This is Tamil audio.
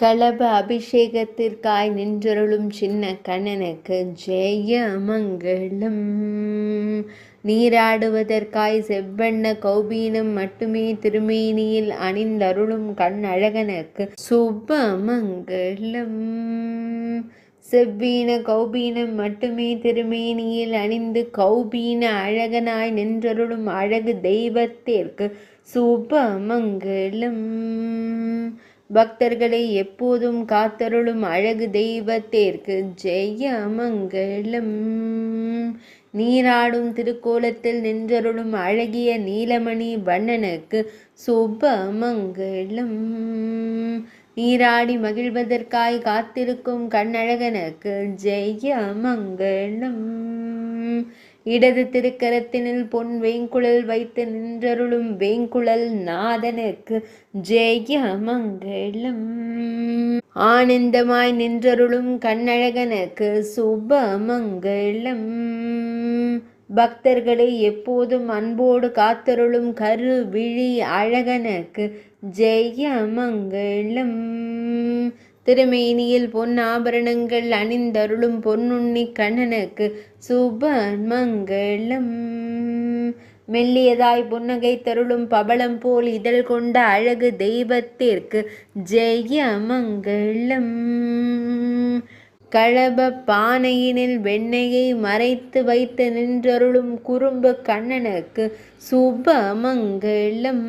களப அபிஷேகத்திற்காய் நின்றருளும் சின்ன கண்ணனுக்கு ஜெயமங்கலம். நீராடுவதற்காய் செவ்வண்ண கௌபீனம் மட்டுமே திருமேனியில் அணிந்தருளும் கண்ணழகனுக்கு சுபமங்கலம். செவ்வீன கௌபீனம் மட்டுமே திருமேனியில் அணிந்து கௌபீன அழகனாய் நின்றருளும் அழகு தெய்வத்திற்கு சுபமங்கலம். பக்தர்களை எப்போதும் காத்தருளும் அழகு தெய்வத்திற்கு ஜெயமங்கலம். நீராடும் திருக்கோலத்தில் நின்றருளும் அழகிய நீலமணி வண்ணனுக்கு சுபமங்கலம். நீராடி மகிழ்வதற்காய் காத்திருக்கும் கண்ணழகனுக்கு ஜெயமங்கலம். இடது திருக்கரத்தினில் பொன் வேங்குழல் வைத்து நின்றருளும் வேங்குழல் நாதனுக்கு ஜெயமங்கலம். ஆனந்தமாய் நின்றருளும் கண்ணழகனுக்கு சுபமங்கலம். பக்தர்களை எப்போதும் அன்போடு காத்தருளும் கரு விழி அழகனுக்கு ஜெயமங்கலம். திருமேனியில் பொன் ஆபரணங்கள் அணிந்தருளும் பொன்னுண்ணி கண்ணனுக்கு சுபமங்கலம். மெல்லியதாய் புன்னகை தருளும் பவளம் போல் இதழ் கொண்ட அழகு தெய்வத்திற்கு ஜெயமங்கலம். களப பானையினில் வெண்ணெயை மறைத்து வைத்து நின்றருளும் குறும்பு கண்ணனுக்கு சுபமங்கலம்.